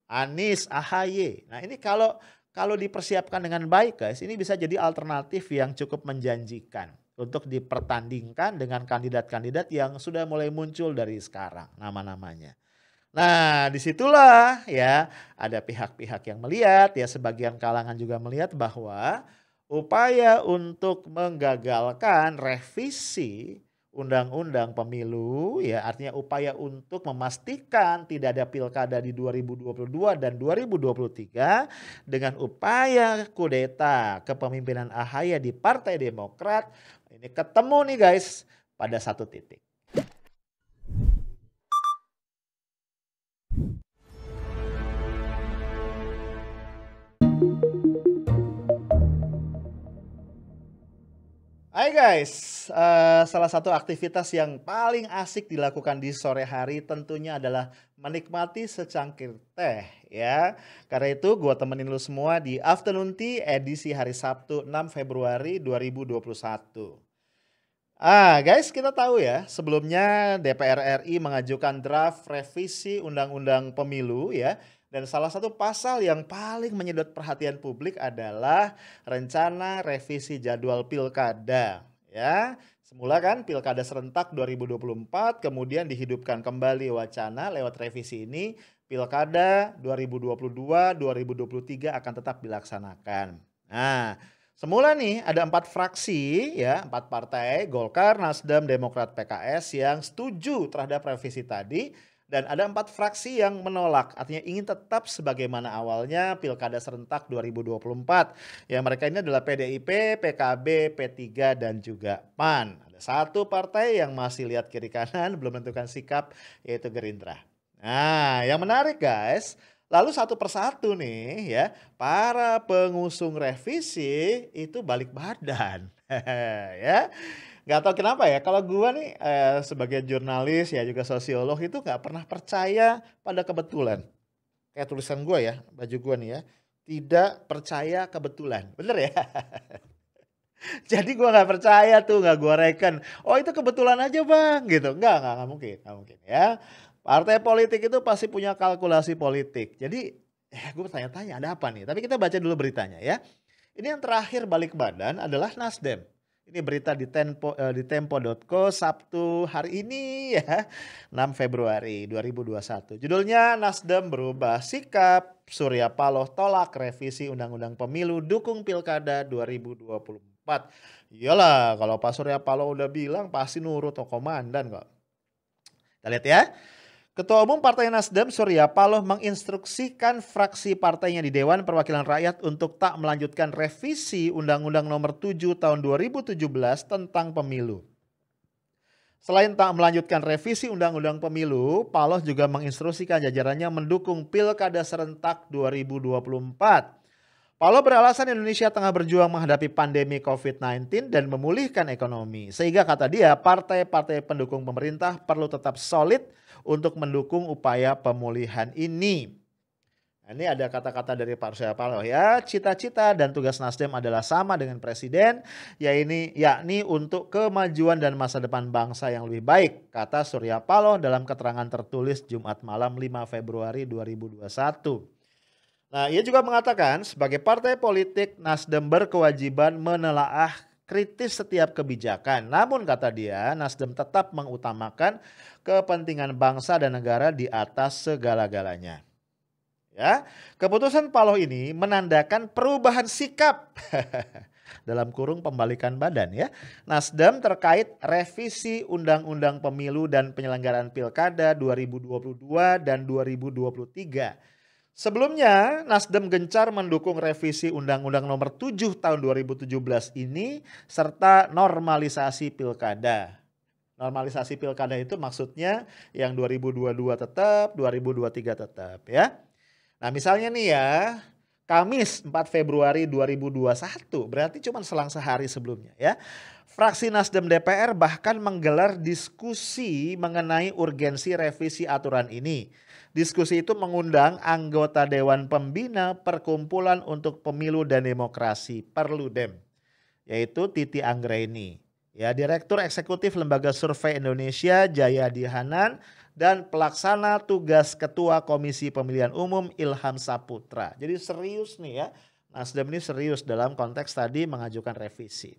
Anies, AHY. Nah ini kalau dipersiapkan dengan baik guys, ini bisa jadi alternatif yang cukup menjanjikan untuk dipertandingkan dengan kandidat-kandidat yang sudah mulai muncul dari sekarang nama-namanya. Nah, disitulah ya ada pihak-pihak yang melihat ya sebagian kalangan juga melihat bahwa upaya untuk menggagalkan revisi undang-undang pemilu ya artinya upaya untuk memastikan tidak ada pilkada di 2022 dan 2023 dengan upaya kudeta kepemimpinan AHY di Partai Demokrat ini ketemu nih guys pada satu titik. Hai guys, salah satu aktivitas yang paling asik dilakukan di sore hari tentunya adalah menikmati secangkir teh ya. Karena itu gue temenin lu semua di Afternoon Tea edisi hari Sabtu 6 Februari 2021. Guys, kita tahu ya sebelumnya DPR RI mengajukan draft revisi Undang-Undang Pemilu ya. Dan salah satu pasal yang paling menyedot perhatian publik adalah rencana revisi jadwal pilkada ya. Semula kan pilkada serentak 2024 kemudian dihidupkan kembali wacana lewat revisi ini pilkada 2022-2023 akan tetap dilaksanakan. Nah, semula nih ada 4 fraksi ya, 4 partai Golkar, Nasdem, Demokrat, PKS yang setuju terhadap revisi tadi. Dan ada 4 fraksi yang menolak, artinya ingin tetap sebagaimana awalnya pilkada serentak 2024. Yang mereka ini adalah PDIP, PKB, P3 dan juga PAN. Ada satu partai yang masih lihat kiri kanan belum menentukan sikap yaitu Gerindra. Nah yang menarik guys, lalu satu persatu nih ya, para pengusung revisi itu balik badan ya. Nggak tahu kenapa ya, kalau gua nih sebagai jurnalis ya juga sosiolog itu nggak pernah percaya pada kebetulan. Kayak tulisan gua ya, baju gua nih ya, tidak percaya kebetulan, bener ya? Jadi gua nggak percaya tuh, nggak gua reken, oh itu kebetulan aja bang gitu, nggak mungkin, nggak mungkin ya. Partai politik itu pasti punya kalkulasi politik, jadi gue bertanya-tanya ada apa nih, tapi kita baca dulu beritanya ya. Ini yang terakhir balik badan adalah Nasdem. Ini berita di tempo.co Sabtu hari ini ya 6 Februari 2021. Judulnya Nasdem berubah sikap, Surya Paloh tolak revisi Undang-Undang Pemilu dukung Pilkada 2024. Iyalah kalau Pak Surya Paloh udah bilang pasti nurut komandan kok. Kita lihat ya. Ketua Umum Partai Nasdem Surya Paloh menginstruksikan fraksi partainya di Dewan Perwakilan Rakyat untuk tak melanjutkan revisi Undang-Undang Nomor 7 Tahun 2017 tentang Pemilu. Selain tak melanjutkan revisi Undang-Undang Pemilu, Paloh juga menginstruksikan jajarannya mendukung Pilkada Serentak 2024. Paloh beralasan Indonesia tengah berjuang menghadapi pandemi COVID-19 dan memulihkan ekonomi. Sehingga kata dia partai-partai pendukung pemerintah perlu tetap solid untuk mendukung upaya pemulihan ini. Nah, ini ada kata-kata dari Pak Surya Paloh ya. Cita-cita dan tugas Nasdem adalah sama dengan Presiden, yakni untuk kemajuan dan masa depan bangsa yang lebih baik, kata Surya Paloh dalam keterangan tertulis Jumat malam 5 Februari 2021. Nah, ia juga mengatakan sebagai partai politik Nasdem berkewajiban menelaah kritis setiap kebijakan. Namun kata dia, Nasdem tetap mengutamakan kepentingan bangsa dan negara di atas segala-galanya. Ya, keputusan Paloh ini menandakan perubahan sikap dalam kurung pembalikan badan ya. Nasdem terkait revisi Undang-Undang Pemilu dan Penyelenggaraan Pilkada 2022 dan 2023. Sebelumnya, Nasdem gencar mendukung revisi Undang-Undang Nomor 7 Tahun 2017 ini serta normalisasi pilkada. Normalisasi pilkada itu maksudnya yang 2022 tetap, 2023 tetap ya. Nah misalnya nih ya, Kamis 4 Februari 2021, berarti cuma selang sehari sebelumnya ya. Fraksi Nasdem DPR bahkan menggelar diskusi mengenai urgensi revisi aturan ini. Diskusi itu mengundang anggota Dewan Pembina Perkumpulan untuk Pemilu dan Demokrasi Perludem, yaitu Titi Anggraini. Ya, Direktur Eksekutif Lembaga Survei Indonesia Jayadi Hanan dan pelaksana tugas Ketua Komisi Pemilihan Umum Ilham Saputra. Jadi serius nih ya, Nasdem ini serius dalam konteks tadi mengajukan revisi.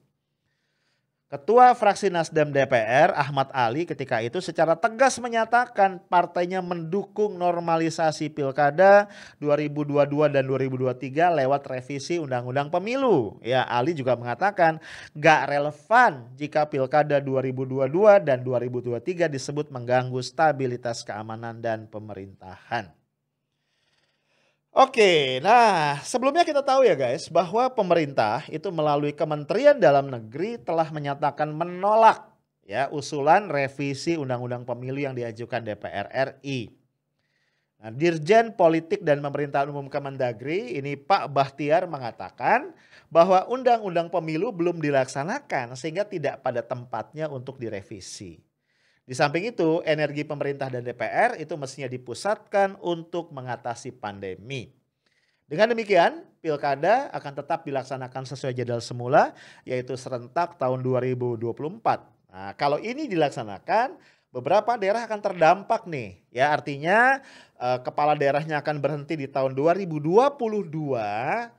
Ketua fraksi Nasdem DPR Ahmad Ali ketika itu secara tegas menyatakan partainya mendukung normalisasi pilkada 2022 dan 2023 lewat revisi Undang-Undang Pemilu. Ya, Ali juga mengatakan gak relevan jika pilkada 2022 dan 2023 disebut mengganggu stabilitas keamanan dan pemerintahan. Oke, nah sebelumnya kita tahu ya guys bahwa pemerintah itu melalui Kementerian Dalam Negeri telah menyatakan menolak ya usulan revisi Undang-Undang Pemilu yang diajukan DPR RI. Nah, Dirjen Politik dan Pemerintahan Umum Kemendagri ini Pak Bahtiar mengatakan bahwa Undang-Undang Pemilu belum dilaksanakan sehingga tidak pada tempatnya untuk direvisi. Di samping itu, energi pemerintah dan DPR itu mestinya dipusatkan untuk mengatasi pandemi. Dengan demikian, pilkada akan tetap dilaksanakan sesuai jadwal semula, yaitu serentak tahun 2024. Nah, kalau ini dilaksanakan, beberapa daerah akan terdampak nih. Ya, artinya kepala daerahnya akan berhenti di tahun 2022,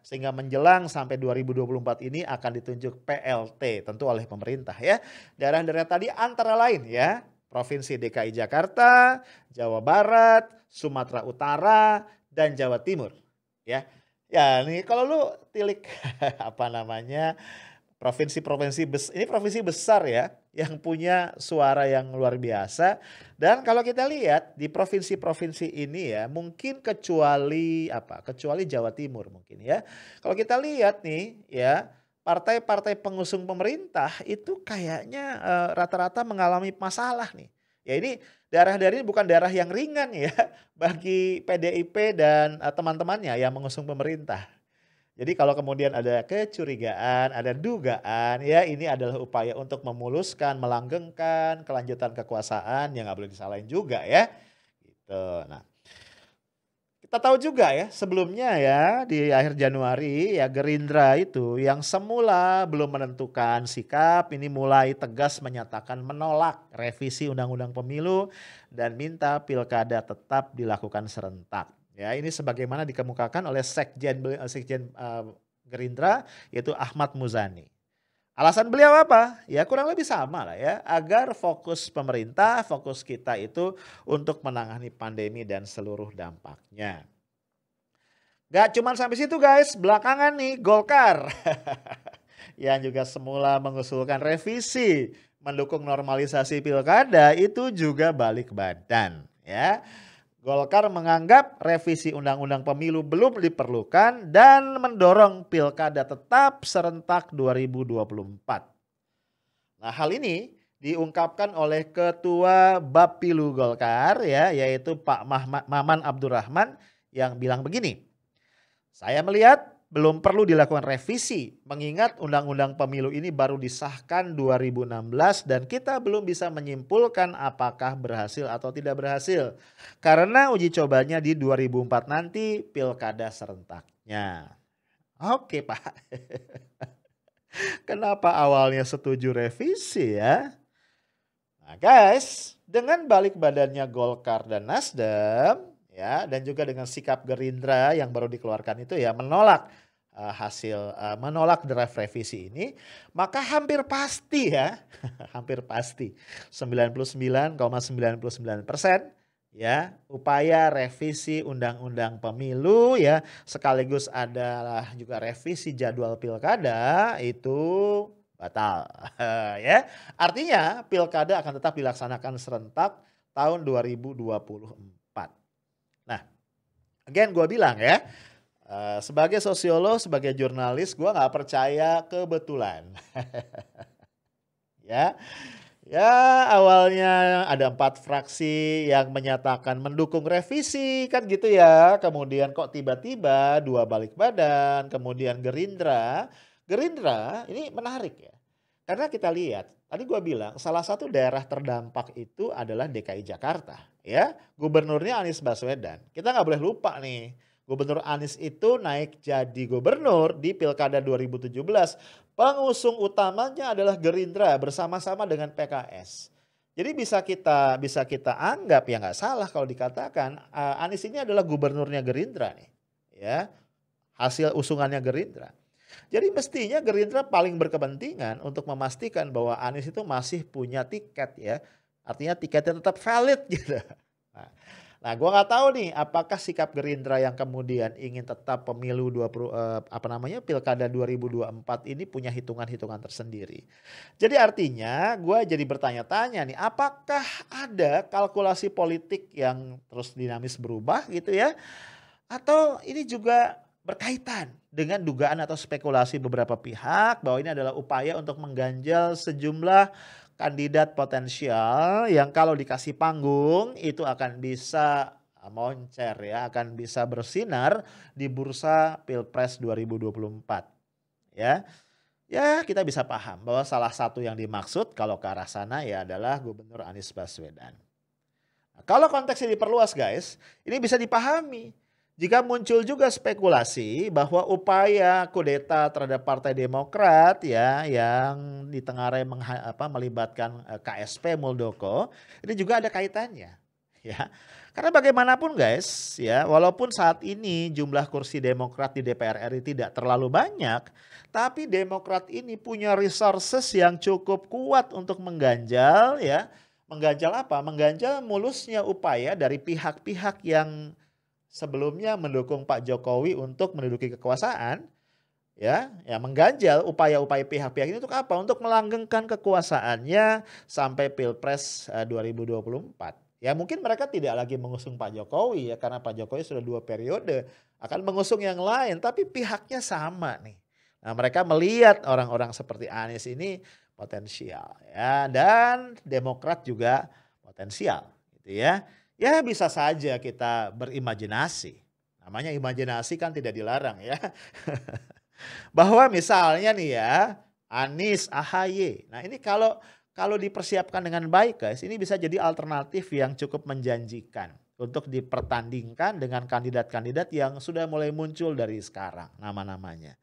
sehingga menjelang sampai 2024 ini akan ditunjuk PLT, tentu oleh pemerintah ya. Daerah-daerah tadi antara lain ya, Provinsi DKI Jakarta, Jawa Barat, Sumatera Utara, dan Jawa Timur. Ya, ya nih kalau lu tilik apa namanya provinsi-provinsi ini provinsi besar ya, yang punya suara yang luar biasa. Dan kalau kita lihat di provinsi-provinsi ini ya, mungkin kecuali Jawa Timur mungkin ya. Kalau kita lihat nih ya, partai-partai pengusung pemerintah itu kayaknya rata-rata mengalami masalah nih. Ya ini daerah-daerah ini bukan daerah yang ringan ya bagi PDIP dan teman-temannya yang mengusung pemerintah. Jadi kalau kemudian ada kecurigaan, ada dugaan ya ini adalah upaya untuk memuluskan, melanggengkan kelanjutan kekuasaan yang nggak boleh disalahin juga ya. Gitu. Nah, kita tahu juga ya sebelumnya ya di akhir Januari ya Gerindra itu yang semula belum menentukan sikap ini mulai tegas menyatakan menolak revisi Undang-Undang Pemilu dan minta pilkada tetap dilakukan serentak. Ya ini sebagaimana dikemukakan oleh Sekjen Gerindra yaitu Ahmad Muzani. Alasan beliau apa? Ya kurang lebih sama lah ya. Agar fokus pemerintah, fokus kita itu untuk menangani pandemi dan seluruh dampaknya. Gak cuma sampai situ guys, belakangan nih Golkar. Yang juga semula mengusulkan revisi, mendukung normalisasi pilkada itu juga balik badan ya. Golkar menganggap revisi Undang-Undang Pemilu belum diperlukan dan mendorong pilkada tetap serentak 2024. Nah, hal ini diungkapkan oleh Ketua Bapilu Golkar ya, yaitu Pak Maman Abdurrahman yang bilang begini. Saya melihat belum perlu dilakukan revisi mengingat Undang-Undang Pemilu ini baru disahkan 2016 dan kita belum bisa menyimpulkan apakah berhasil atau tidak berhasil. Karena uji cobanya di 2004 nanti pilkada serentaknya. Oke Pak. Kenapa awalnya setuju revisi ya? Nah guys, dengan balik badannya Golkar dan Nasdem ya dan juga dengan sikap Gerindra yang baru dikeluarkan itu ya menolak menolak draft revisi ini, maka hampir pasti ya, hampir pasti 99,99% ya upaya revisi Undang-Undang Pemilu ya sekaligus adalah juga revisi jadwal pilkada itu batal ya. Artinya pilkada akan tetap dilaksanakan serentak tahun 2024. Nah, again gue bilang ya, sebagai sosiolog, sebagai jurnalis, gue nggak percaya kebetulan. Ya, awalnya ada 4 fraksi yang menyatakan mendukung revisi kan gitu ya. Kemudian kok tiba-tiba 2 balik badan, kemudian Gerindra ini menarik ya. Karena kita lihat, tadi gue bilang salah satu daerah terdampak itu adalah DKI Jakarta ya. Gubernurnya Anies Baswedan. Kita nggak boleh lupa nih. Gubernur Anies itu naik jadi gubernur di Pilkada 2017. Pengusung utamanya adalah Gerindra bersama-sama dengan PKS. Jadi bisa kita anggap ya nggak salah kalau dikatakan Anies ini adalah gubernurnya Gerindra nih, ya hasil usungannya Gerindra. Jadi mestinya Gerindra paling berkepentingan untuk memastikan bahwa Anies itu masih punya tiket ya, artinya tiketnya tetap valid gitu. Nah, gua nggak tahu nih apakah sikap Gerindra yang kemudian ingin tetap pemilu Pilkada 2024 ini punya hitungan-hitungan tersendiri. Jadi artinya gua jadi bertanya-tanya nih, apakah ada kalkulasi politik yang terus dinamis berubah gitu ya? Atau ini juga berkaitan dengan dugaan atau spekulasi beberapa pihak bahwa ini adalah upaya untuk mengganjal sejumlah kandidat potensial yang kalau dikasih panggung itu akan bisa moncer ya, akan bisa bersinar di bursa Pilpres 2024 ya. Ya, kita bisa paham bahwa salah satu yang dimaksud kalau ke arah sana ya adalah Gubernur Anies Baswedan. Nah, kalau konteksnya diperluas guys, ini bisa dipahami. Jika muncul juga spekulasi bahwa upaya kudeta terhadap Partai Demokrat ya yang ditengarai melibatkan KSP Muldoko, ini juga ada kaitannya ya. Karena bagaimanapun guys ya, walaupun saat ini jumlah kursi Demokrat di DPR RI tidak terlalu banyak, tapi Demokrat ini punya resources yang cukup kuat untuk mengganjal ya. Mengganjal apa? Mengganjal mulusnya upaya dari pihak-pihak yang sebelumnya mendukung Pak Jokowi untuk menduduki kekuasaan, ya mengganjal upaya-upaya pihak-pihak ini untuk apa? Untuk melanggengkan kekuasaannya sampai Pilpres 2024. Ya mungkin mereka tidak lagi mengusung Pak Jokowi ya karena Pak Jokowi sudah 2 periode, akan mengusung yang lain, tapi pihaknya sama nih. Nah, mereka melihat orang-orang seperti Anies ini potensial ya, dan Demokrat juga potensial gitu ya. Ya bisa saja kita berimajinasi. Namanya imajinasi kan tidak dilarang ya. Bahwa misalnya nih ya, Anies, AHY. Nah ini kalau dipersiapkan dengan baik guys, ini bisa jadi alternatif yang cukup menjanjikan untuk dipertandingkan dengan kandidat-kandidat yang sudah mulai muncul dari sekarang nama-namanya.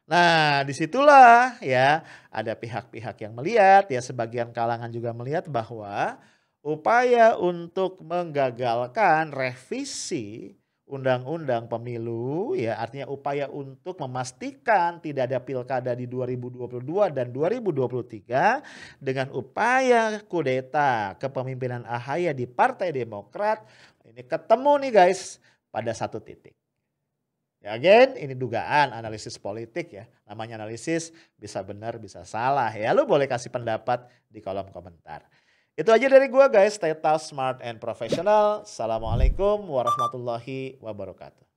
Nah disitulah ya ada pihak-pihak yang melihat ya, sebagian kalangan juga melihat bahwa upaya untuk menggagalkan revisi undang-undang pemilu ya, artinya upaya untuk memastikan tidak ada pilkada di 2022 dan 2023 dengan upaya kudeta kepemimpinan AHY di Partai Demokrat ini ketemu nih guys pada satu titik. Ya again, ini dugaan analisis politik ya. Namanya analisis bisa benar bisa salah ya. Lu boleh kasih pendapat di kolom komentar. Itu aja dari gua guys. Stay tough, smart, and professional. Assalamualaikum warahmatullahi wabarakatuh.